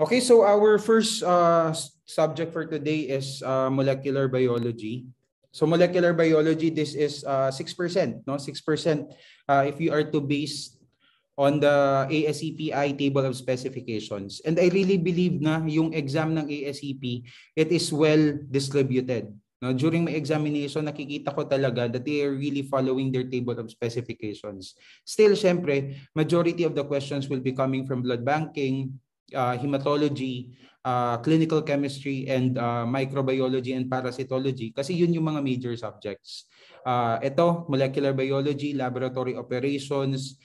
Okay, so our first subject for today is molecular biology. So molecular biology, this is 6%, no? 6% if you are to base on the ASEPI table of specifications. And I really believe na yung exam ng ASEP, it is well distributed. No, during my examination, nakikita ko talaga that they are really following their table of specifications. Still, syempre, majority of the questions will be coming from blood banking, hematology, clinical chemistry, and microbiology and parasitology kasi yun yung mga major subjects. Ito, molecular biology, laboratory operations,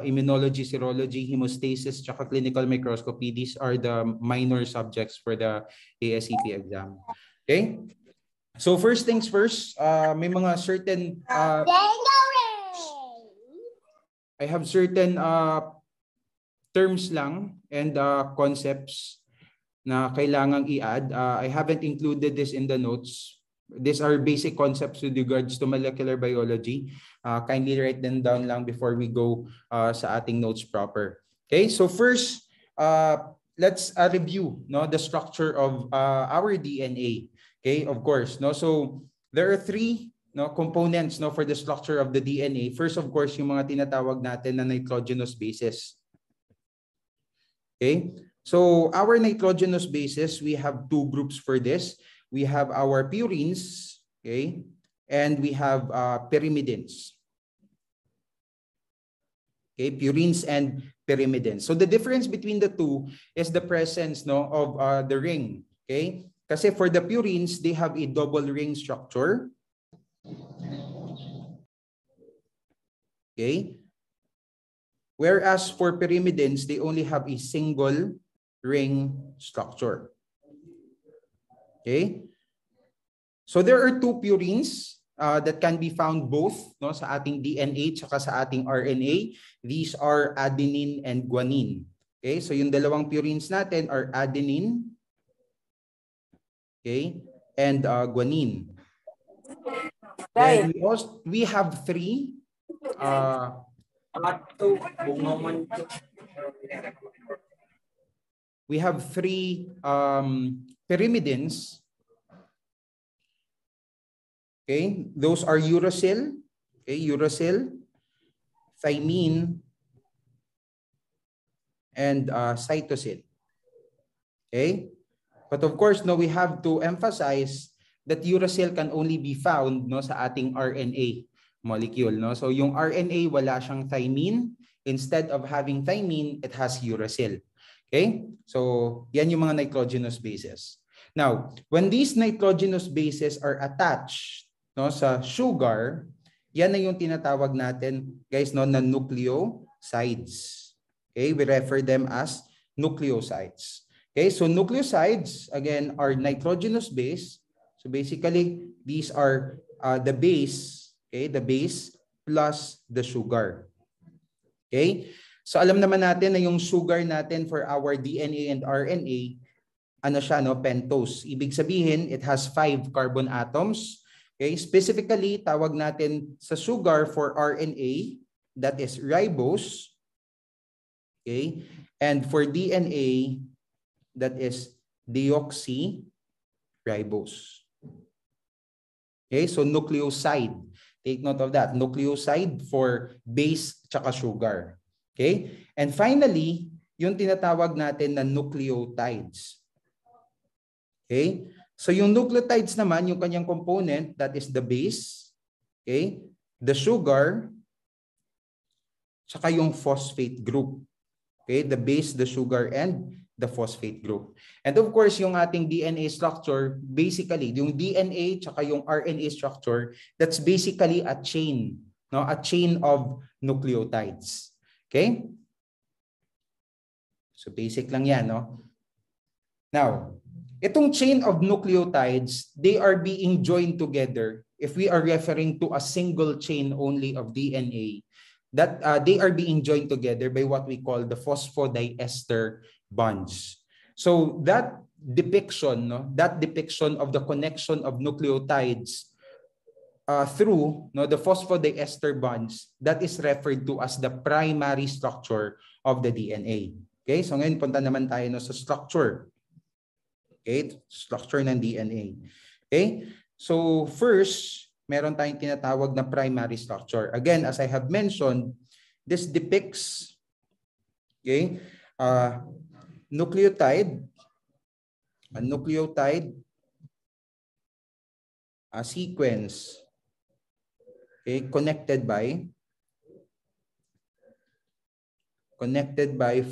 immunology, serology, hemostasis, tsaka clinical microscopy. These are the minor subjects for the ASEP exam. Okay? So first things first, may mga certain I have certain terms lang and concepts na kailangang i-add. I haven't included this in the notes. These are basic concepts with regards to molecular biology. Kindly write them down lang before we go sa ating notes proper. Okay, so first, let's review the structure of our DNA. Okay, of course. So there are three components for the structure of the DNA. First, of course, yung mga tinatawag natin na nitrogenous bases. Okay, so our nitrogenous bases, we have two groups for this. We have our purines, okay, and we have pyrimidines. Okay, purines and pyrimidines. So the difference between the two is the presence of the ring. Okay, kasi for the purines, they have a double ring structure. Okay. Whereas for pyrimidines, they only have a single ring structure. Okay. So there are two purines that can be found both sa ating DNA tsaka sa ating RNA. These are adenine and guanine. Okay. So yung dalawang purines natin are adenine, okay, and guanine. Then we have three pyrimidines. Okay, those are uracil, okay, uracil, thymine, and cytosine. Okay, but of course, we have to emphasize that uracil can only be found sa ating RNA molecule. So yung RNA, wala siyang thymine. Instead of having thymine, it has uracil. Okay? So yan yung mga nitrogenous bases. Now, when these nitrogenous bases are attached sa sugar, yan na yung tinatawag natin, guys, na nucleosides. Okay? We refer them as nucleosides. Okay? So nucleosides, again, are nitrogenous base. So basically, these are the base, okay, the base plus the sugar. Okay? So alam naman natin na yung sugar natin for our DNA and RNA, ano siya, pentose. Ibig sabihin, it has 5 carbon atoms. Okay? Specifically, tawag natin sa sugar for RNA, that is ribose. Okay? And for DNA, that is deoxyribose. Okay? So nucleoside. Take note of that. Nucleoside for base tsaka sugar. Okay? And finally, yung tinatawag natin na nucleotides. Okay? So yung nucleotides naman, yung kanyang component, that is the base, okay? The sugar, tsaka yung phosphate group. Okay? The base, the sugar, and the phosphate group. And of course, yung ating DNA structure, basically, yung DNA tsaka yung RNA structure, that's basically a chain, a chain of nucleotides. Okay? So basic lang yan, Now, itong chain of nucleotides, they are being joined together. If we are referring to a single chain only of DNA, that they are being joined together by what we call the phosphodiester bonds. So that depiction of the connection of nucleotides through the phosphodiester bonds, that is referred to as the primary structure of the DNA. Okay, so ngayon punta naman tayo no, sa structure. Okay, structure ng DNA. Okay, so first, meron tayong tinatawag na primary structure. Again, as I have mentioned, this depicts, okay, nucleotide, a nucleotide sequence, okay, connected by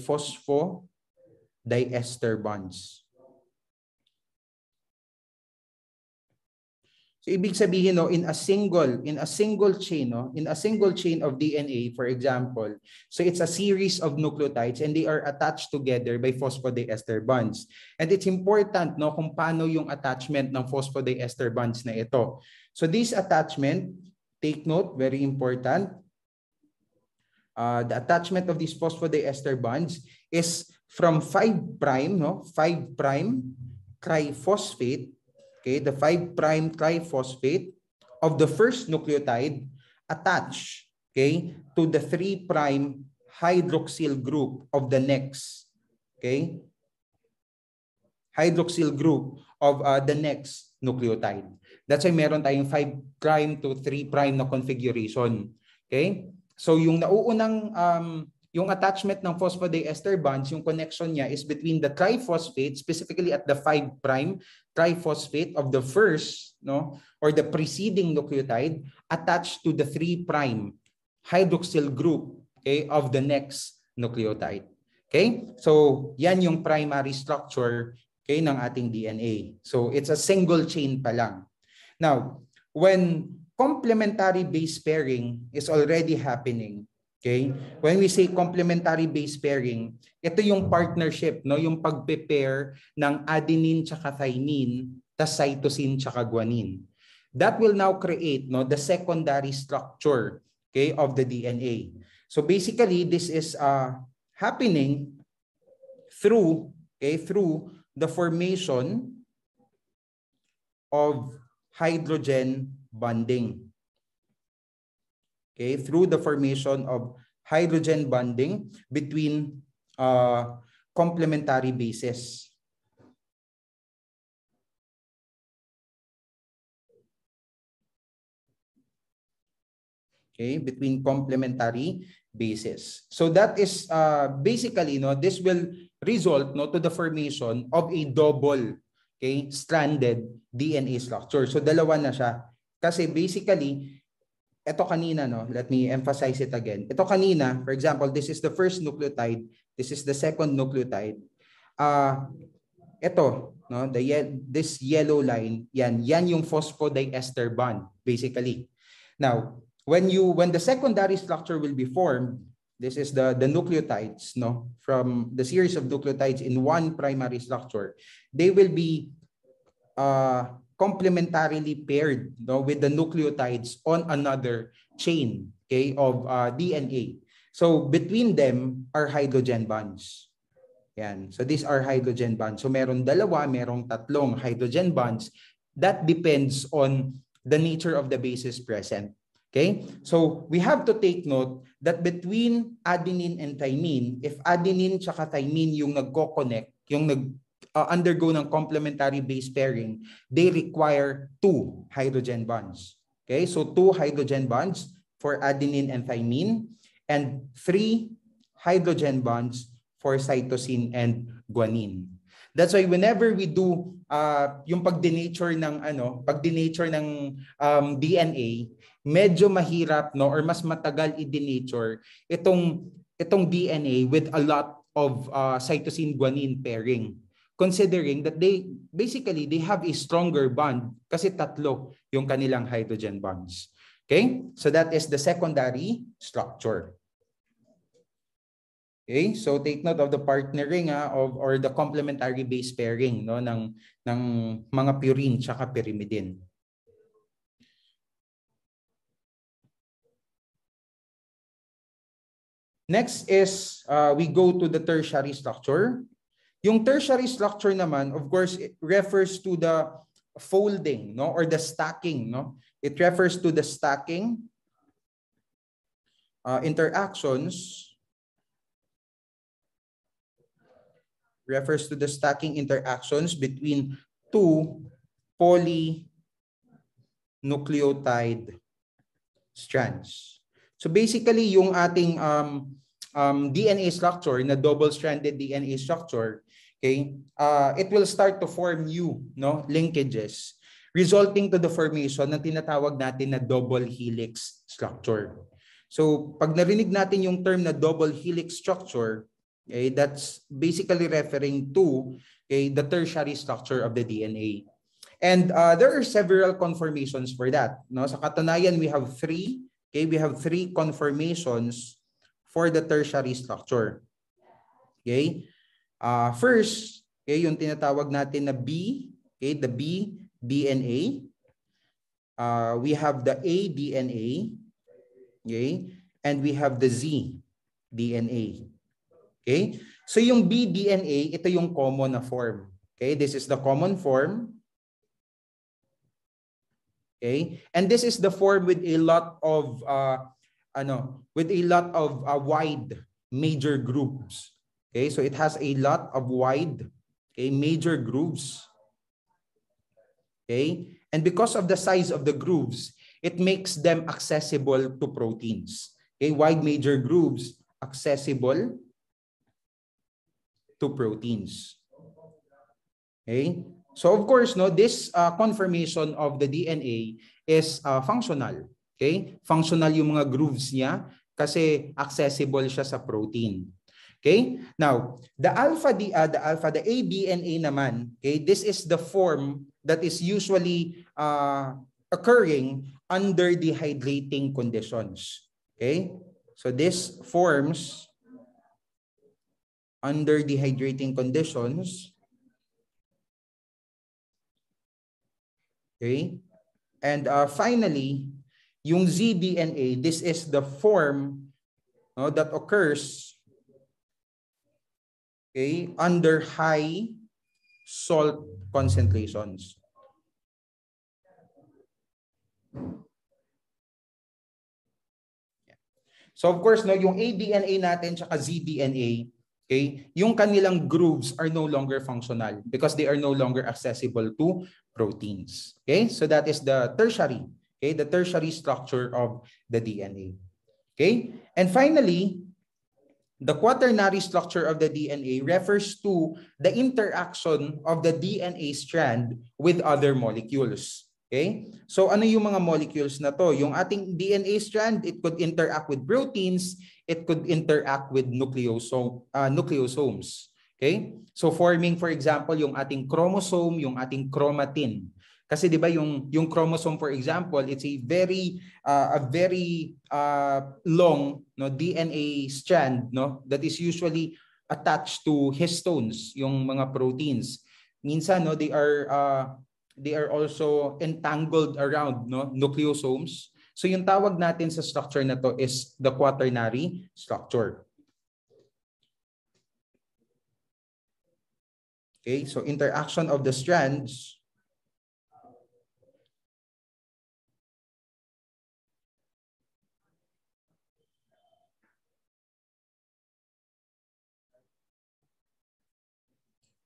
phosphodiester bonds. So ibig sabihin no, in a single chain no, in a single chain of DNA, for example, so it's a series of nucleotides and they are attached together by phosphodiester bonds. And it's important no kung paano yung attachment ng phosphodiester bonds na ito. So this attachment, take note, very important. The attachment of these phosphodiester bonds is from 5' no, 5' triphosphate. Okay, the 5' triphosphate of the first nucleotide attached, okay, to the 3' hydroxyl group of the next, okay, hydroxyl group of the next nucleotide. That's why meron tayong 5' to 3' na configuration. Okay, so yung nauunang yung attachment ng phosphodiester bonds, yung connection niya is between the triphosphate, specifically at the 5' triphosphate of the first, no, or the preceding nucleotide attached to the 3' hydroxyl group, okay, of the next nucleotide. Okay? So, yan yung primary structure, okay, ng ating DNA. So, it's a single chain pa lang. Now, when complementary base pairing is already happening, okay? When we say complementary base pairing, ito yung partnership, no, yung pagpe-pair ng adenine tsaka thymine, tas cytosine tsaka guanine. That will now create no the secondary structure, okay, of the DNA. So basically this is happening through the formation of hydrogen bonding. Okay, through the formation of hydrogen bonding between complementary bases. Okay, between complementary bases. So that is basically no, this will result no to the formation of a double, okay, stranded DNA structure. So dalawa na siya. Kasi basically ito kanina, no, let me emphasize it again. Ito kanina, for example, this is the first nucleotide, this is the second nucleotide. Ito, no, this yellow line, yan yung phosphodiester bond, basically. Now, when the secondary structure will be formed, this is the nucleotides, no, from the series of nucleotides in one primary structure, they will be complementarily paired, no, with the nucleotides on another chain, okay, of DNA. So between them are hydrogen bonds. Yan. So these are hydrogen bonds. So meron dalawa, merong tatlong hydrogen bonds. That depends on the nature of the bases present. Okay? So we have to take note that between adenine and thymine, if adenine tsaka thymine yung nagko-connect, yung undergo ng complementary base pairing, they require 2 hydrogen bonds. Okay, so 2 hydrogen bonds for adenine and thymine and 3 hydrogen bonds for cytosine and guanine. That's why whenever we do yung pag-denature ng DNA, medyo mahirap no or mas matagal i-denature itong DNA with a lot of cytosine guanine pairing. Considering that they have a stronger bond kasi tatlo yung kanilang hydrogen bonds. Okay? So that is the secondary structure. Okay? So take note of the partnering or the complementary base pairing no ng mga purine tsaka pyrimidine. Next is we go to the tertiary structure. Yung tertiary structure naman, of course, it refers to the folding, no, or the stacking, no. It refers to the stacking interactions refers to the stacking interactions between two polynucleotide strands. So basically, yung ating DNA structure, na double-stranded DNA structure, okay, it will start to form new, no, linkages, resulting to the formation ng tinatawag natin na double helix structure. So pag narinig natin yung term na double helix structure, okay, that's basically referring to, okay, the tertiary structure of the DNA. And there are several conformations for that. No? Sa katunayan, we have three. Okay, we have three conformations for the tertiary structure. Okay, first, okay, yung tinatawag natin na B, okay, the B DNA. We have the A DNA, okay, and we have the Z DNA. Okay, so yung B DNA, ito yung common na form. Okay, this is the common form. Okay, and this is the form with a lot of wide major grooves. Okay, so it has a lot of wide, okay, major grooves. Okay, and because of the size of the grooves, it makes them accessible to proteins. Okay, wide major grooves accessible to proteins. Okay. So of course, no, this conformation of the DNA is functional. Okay? Functional yung mga grooves niya kasi accessible siya sa protein. Okay? Now, the ABNA naman, okay, this is the form that is usually occurring under dehydrating conditions. Okay? So this forms under dehydrating conditions. Okay? And finally, yung zDNA, this is the form, no, that occurs, okay, under high salt concentrations. So of course, no, yung ADNA natin tsaka zDNA, okay, yung kanilang grooves are no longer functional because they are no longer accessible to proteins. Okay, so that is the tertiary, okay, the tertiary structure of the DNA. Okay, and finally, the quaternary structure of the DNA refers to the interaction of the DNA strand with other molecules. Okay, so ano yung mga molecules na to? Yung ating DNA strand, it could interact with proteins, it could interact with nucleosomes. Okay? So forming, for example, yung ating chromosome, yung ating chromatin. Kasi 'di ba yung chromosome, for example, it's a very long, no, DNA strand, no, that is usually attached to histones, yung mga proteins. Minsan, no, they are also entangled around, no, nucleosomes. So yung tawag natin sa structure na to is the quaternary structure. Okay, so interaction of the strands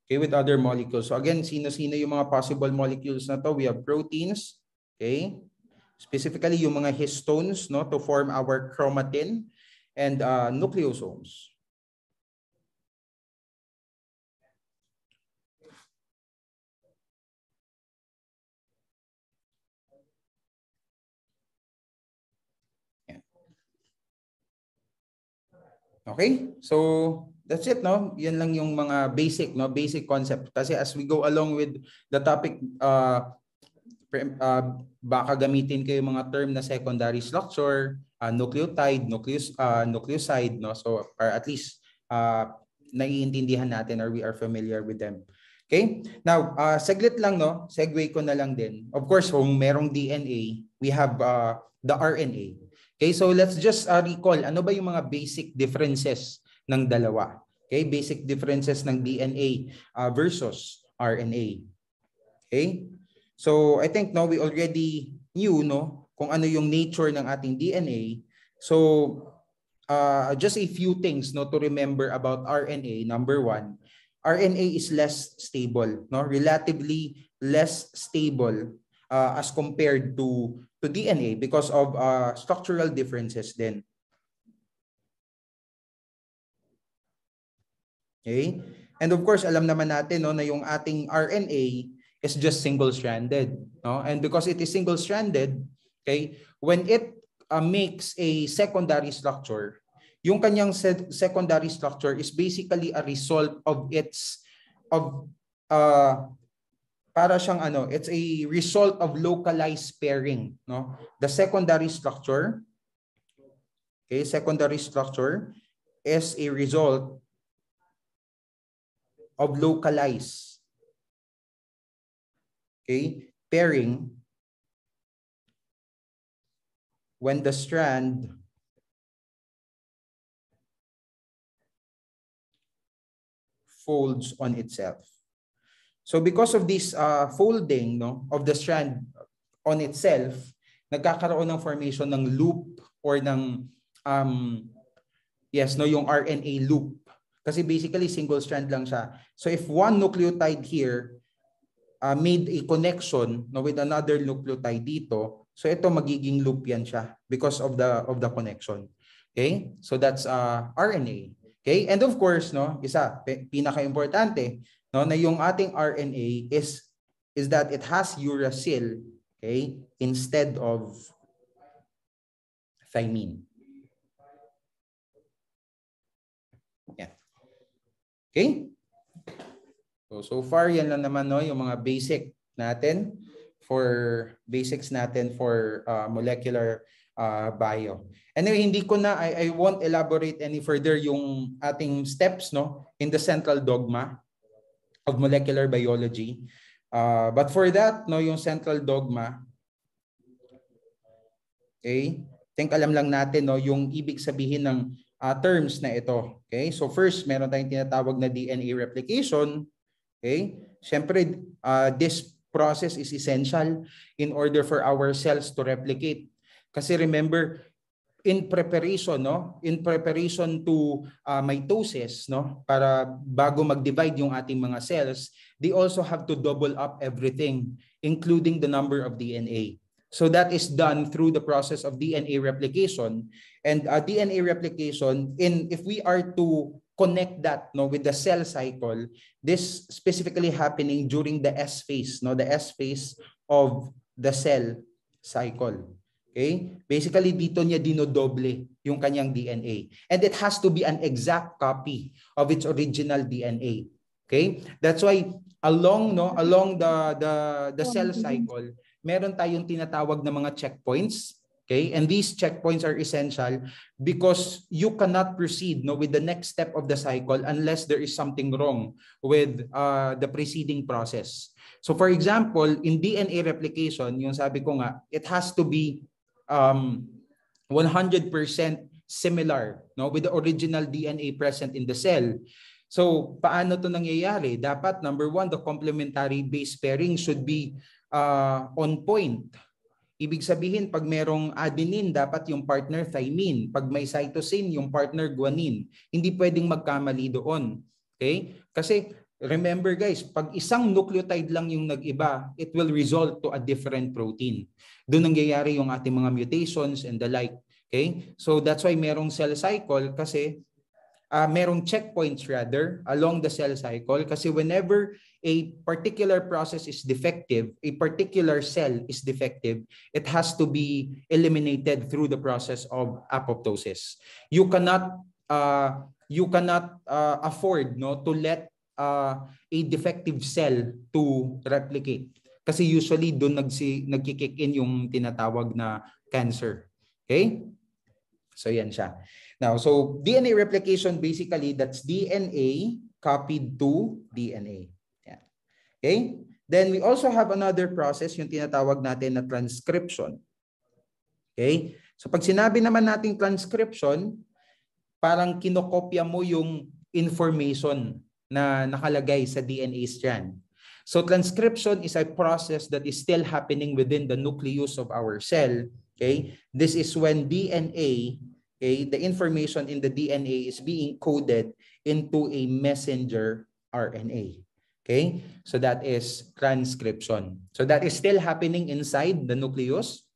okay, with other molecules. So again, sino-sino yung mga possible molecules na to? We have proteins, okay? Specifically yung mga histones, no, to form our chromatin, and nucleosomes. Okay, so that's it, no? Yan lang yung mga basic, no, basic concept. Kasi as we go along with the topic, baka gamitin kayo mga term na secondary structure, nucleotide, nucleoside, no? So or at least naiintindihan natin or we are familiar with them. Okay? Now, saglit lang, no? Segue ko na lang din. Of course, kung merong DNA, we have the RNA. Okay, so let's just recall, ano ba yung mga basic differences ng dalawa? Okay, basic differences ng DNA versus RNA. Okay, so I think, no, we already knew, no, kung ano yung nature ng ating DNA. So just a few things, no, to remember about RNA. Number one, RNA is less stable, no? Relatively less stable as compared to DNA because of structural differences then. Okay? And of course, alam naman natin, no, na yung ating RNA is just single-stranded, no? And because it is single-stranded, okay, when it makes a secondary structure, yung kanyang secondary structure is basically a result of para siyang ano, it's a result of localized pairing, no? The secondary structure, okay, secondary structure is a result of localized, okay, pairing when the strand folds on itself. So because of this folding, no, of the strand on itself, nagkakaroon ng formation ng loop or ng yung RNA loop. Kasi basically single strand lang siya. So if one nucleotide here made a connection, no, with another nucleotide dito, so ito magiging loop yan siya because of the connection. Okay? So that's RNA. Okay? And of course, no, isa pinaka-importante, no, na yung ating RNA is that it has uracil, okay, instead of thymine. Yeah. Okay? So far yan lang naman, no, yung mga basics natin for molecular bio. Anyway, hindi ko na I won't elaborate any further yung ating steps, no, in the central dogma of molecular biology. But for that, no, yung central dogma, okay, think alam lang natin, no, yung ibig sabihin ng terms na ito. Okay? So first, meron tayong tinatawag na DNA replication. Okay? Siyempre, this process is essential in order for our cells to replicate. Kasi remember, in preparation, no, in preparation to mitosis, no, para bago mag-divide yung ating mga cells, they also have to double up everything, including the number of DNA. So that is done through the process of DNA replication. And DNA replication, if we are to connect that, no, with the cell cycle, this specifically happening during the S phase, no, the S phase of the cell cycle. Okay? Basically, dito niya dinodoble yung kanyang DNA. And it has to be an exact copy of its original DNA. Okay? That's why along the cell cycle, meron tayong tinatawag na mga checkpoints. Okay? And these checkpoints are essential because you cannot proceed, no, with the next step of the cycle unless there is something wrong with the preceding process. So for example, in DNA replication, yung sabi ko nga, it has to be 100% similar, no, with the original DNA present in the cell. So paano to nangyayari? Dapat number one, the complementary base pairing should be on point. Ibig sabihin, pag merong adenine, dapat yung partner thymine. Pag may cytosine, yung partner guanine. Hindi pwedeng magkamali doon. Okay? Kasi remember guys, pag isang nucleotide lang yung nag-iba, it will result to a different protein. Doon nangyayari yung ating mga mutations and the like. Okay? So that's why merong cell cycle kasi merong checkpoints rather along the cell cycle kasi whenever a particular process is defective, a particular cell is defective, it has to be eliminated through the process of apoptosis. You cannot afford, no, to let a defective cell to replicate. Kasi usually doon nagki-kick in yung tinatawag na cancer. Okay? So yan siya. Now, so DNA replication basically that's DNA copied to DNA. Yeah. Okay? Then we also have another process yung tinatawag natin na transcription. Okay? So pag sinabi naman natin transcription, parang kinokopya mo yung information na nakalagay sa DNA strand. So transcription is a process that is still happening within the nucleus of our cell. Okay? This is when DNA, okay, the information in the DNA is being coded into a messenger RNA. Okay? So that is transcription. So that is still happening inside the nucleus.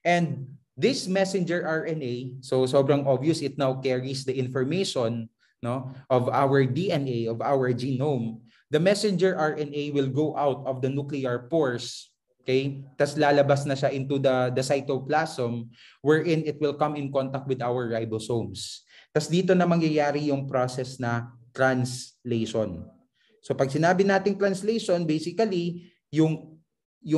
And this messenger RNA, so sobrang obvious, it now carries the information, no, of our DNA, of our genome. The messenger RNA will go out of the nuclear pores, okay? Tas lalabas na siya into the cytoplasm, wherein it will come in contact with our ribosomes. Tas dito na mangyayari yung process na translation. So pag sinabi nating translation, basically yung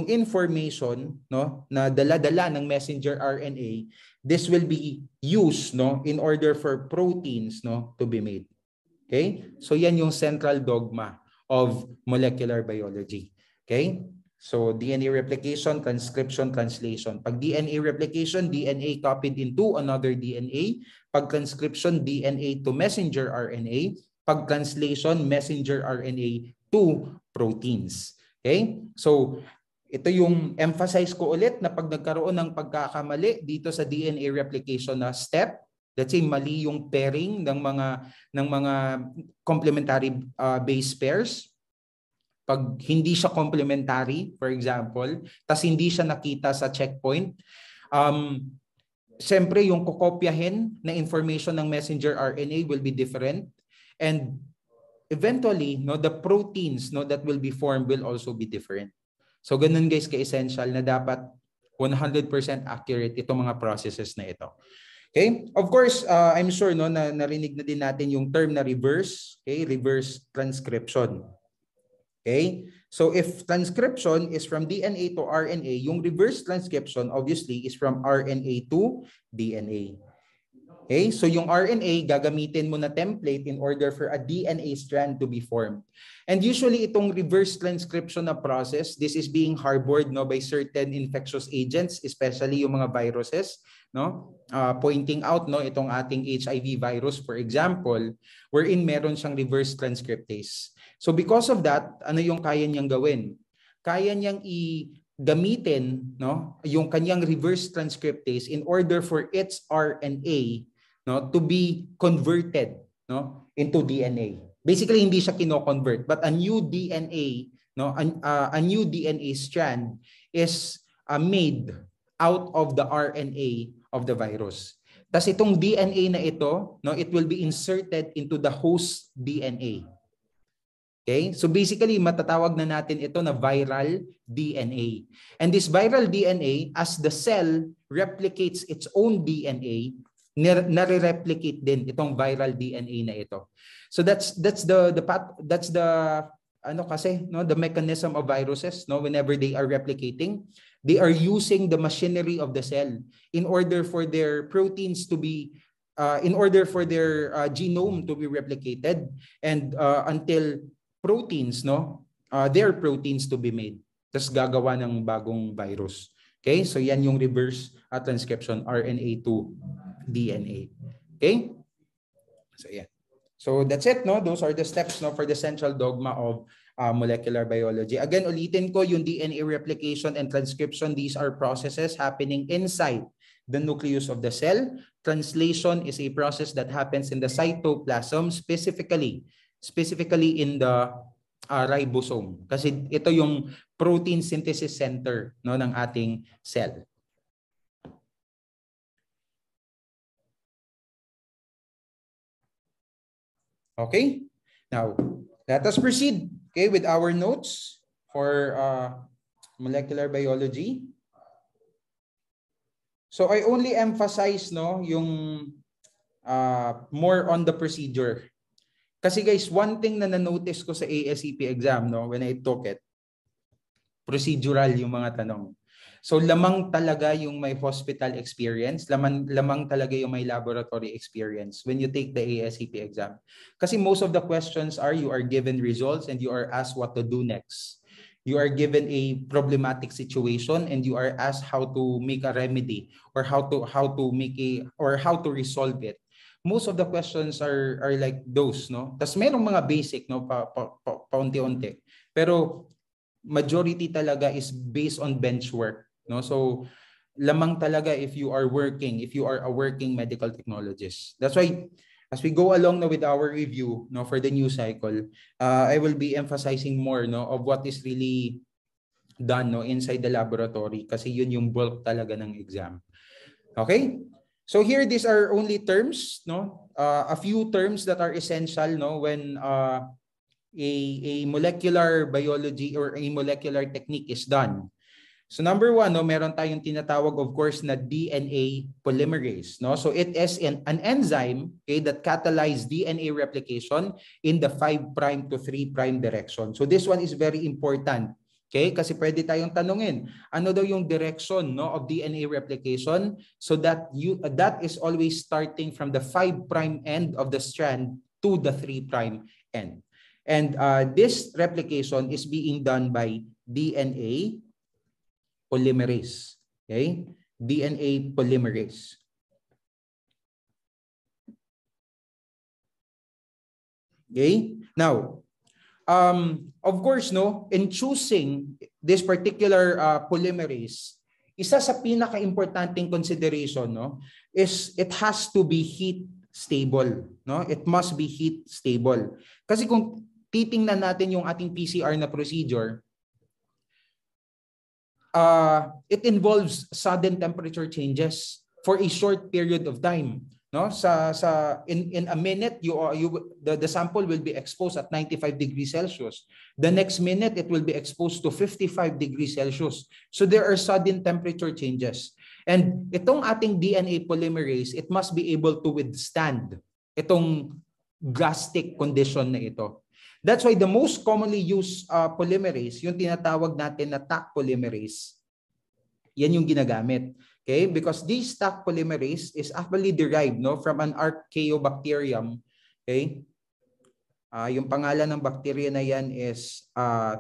information, no, na dala-dala ng messenger RNA, this will be used, no, in order for proteins, no, to be made. Okay? So yan yung central dogma of molecular biology. Okay? So DNA replication, transcription, translation. Pag DNA replication, DNA copied into another DNA. Pag transcription, DNA to messenger RNA. Pag translation, messenger RNA to proteins. Okay? So ito yung emphasize ko ulit na pag nagkaroon ng pagkakamali dito sa DNA replication na step, let's say mali yung pairing ng mga complementary base pairs. Pag hindi siya complementary, for example, tas hindi siya nakita sa checkpoint, siyempre yung kokopyahin na information ng messenger RNA will be different, and eventually, no, the proteins, no, that will be formed will also be different. So ganun guys, ka-essential na dapat 100% accurate itong mga processes na ito. Okay? Of course, I'm sure, no, na narinig na din natin yung term na reverse, okay? Reverse transcription. Okay? So if transcription is from DNA to RNA, yung reverse transcription obviously is from RNA to DNA. Okay? So yung RNA, gagamitin mo na template in order for a DNA strand to be formed. And usually itong reverse transcription na process, this is being harbored, no, by certain infectious agents, especially yung mga viruses, no? Pointing out, no, itong ating HIV virus, for example, wherein meron siyang reverse transcriptase. So because of that, ano yung kaya niyang gawin? Kaya niyang gamitin, no, yung kanyang reverse transcriptase in order for its RNA, no, to be converted, no, into DNA. Basically hindi siya kino-convert, but a new DNA, no, a new DNA strand is made out of the RNA of the virus. Tas itong DNA na ito, no, it will be inserted into the host DNA. Okay? So basically, matatawag na natin ito na viral DNA. And this viral DNA, as the cell replicates its own DNA, nare-replicate din itong viral DNA na ito. So that's the ano kasi, no, the mechanism of viruses, no, whenever they are replicating, they are using the machinery of the cell in order for their proteins to be in order for their genome to be replicated, and until proteins, no, their proteins to be made. Tas gagawa ng bagong virus. Okay? So yan yung reverse transcription, RNA to DNA. Okay? So yeah. So that's it, no? Those are the steps, no, for the central dogma of molecular biology. Again, ulitin ko, yung DNA replication and transcription, these are processes happening inside the nucleus of the cell. Translation is a process that happens in the cytoplasm, specifically in the ribosome. Kasi ito yung protein synthesis center, no, ng ating cell. Okay, now let us proceed, okay, with our notes for molecular biology. So I only emphasize, no, yung more on the procedure. Kasi guys, one thing na na-notice ko sa ASCP exam, no, when I took it, procedural yung mga tanong. So lamang talaga yung may hospital experience, lamang talaga yung may laboratory experience when you take the ASCP exam. Kasi most of the questions are, you are given results and you are asked what to do next. You are given a problematic situation and you are asked how to make a remedy, or how to make or how to resolve it. Most of the questions are like those, no? Tas merong mga basic, no, paunti-unti. Pero majority talaga is based on bench work, no? So lamang talaga if you are a working medical technologist. That's why as we go along with our review for the new cycle, I will be emphasizing more of what is really done inside the laboratory kasi yun yung bulk talaga ng exam. Okay? So here, these are only terms, a few terms that are essential when a molecular biology or a molecular technique is done. So number one, meron tayong tinatawag, of course, na DNA polymerase. So it is an enzyme, okay, that catalyzes DNA replication in the 5' to 3' direction. So this one is very important. Okay, kasi pwede tayong tanungin, ano daw yung direction of DNA replication? So that is always starting from the 5' end of the strand to the 3' end. And this replication is being done by DNA polymerase. Okay? DNA polymerase. Okay? Now, of course, in choosing this particular polymerase, isa sa pinaka-importanting consideration is it has to be heat stable. It must be heat stable. Kasi kung titingnan natin yung ating PCR na procedure, it involves sudden temperature changes for a short period of time. In a minute, the sample will be exposed at 95 degrees Celsius. The next minute, it will be exposed to 55 degrees Celsius. So there are sudden temperature changes. And itong ating DNA polymerase, it must be able to withstand itong drastic condition na ito. That's why the most commonly used polymerase, yung tinatawag natin na Taq polymerase, yan yung ginagamit. Okay? Because this Taq polymerase is actually derived from an Archaeobacterium. Okay? Yung pangalan ng bacteria na yan is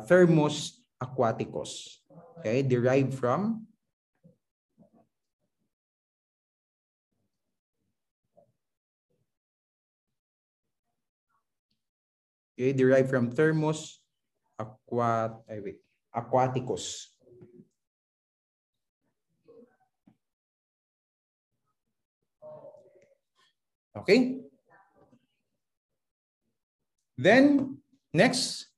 Thermus aquaticus. Okay? Derived from Thermus aquaticus. Okay? Then, next,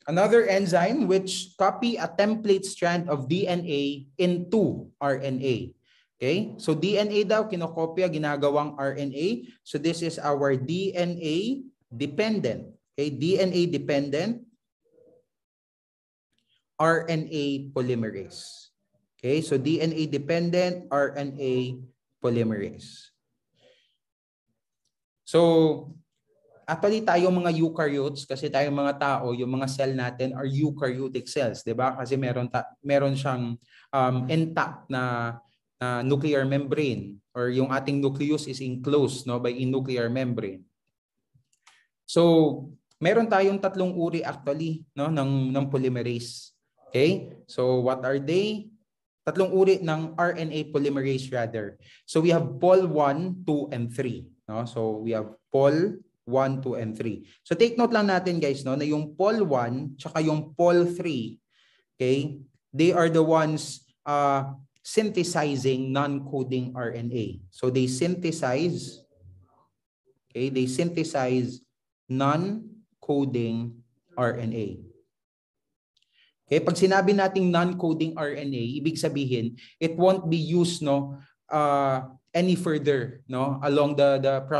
another enzyme which copy a template strand of DNA into RNA. Okay? So DNA daw, kinokopya, ginagawang RNA. So this is our DNA dependent. Okay? DNA dependent RNA polymerase. Okay? So DNA dependent RNA polymerase. So, actually tayo mga eukaryotes, kasi tayong mga tao, yung mga cell natin are eukaryotic cells, 'di ba? Kasi meron siyang intact na nuclear membrane, or yung ating nucleus is enclosed by a nuclear membrane. So, meron tayong tatlong uri actually ng polymerase. Okay? So, what are they? Tatlong uri ng RNA polymerase rather. So, we have Pol 1, 2, and 3. So we have Pol 1, 2, and 3. So take note lang natin guys na yung Pol 1 tsaka yung Pol 3, okay, they are the ones synthesizing non-coding RNA. So they synthesize non-coding RNA. Okay, pag sinabi nating non-coding RNA, ibig sabihin it won't be used any further along the process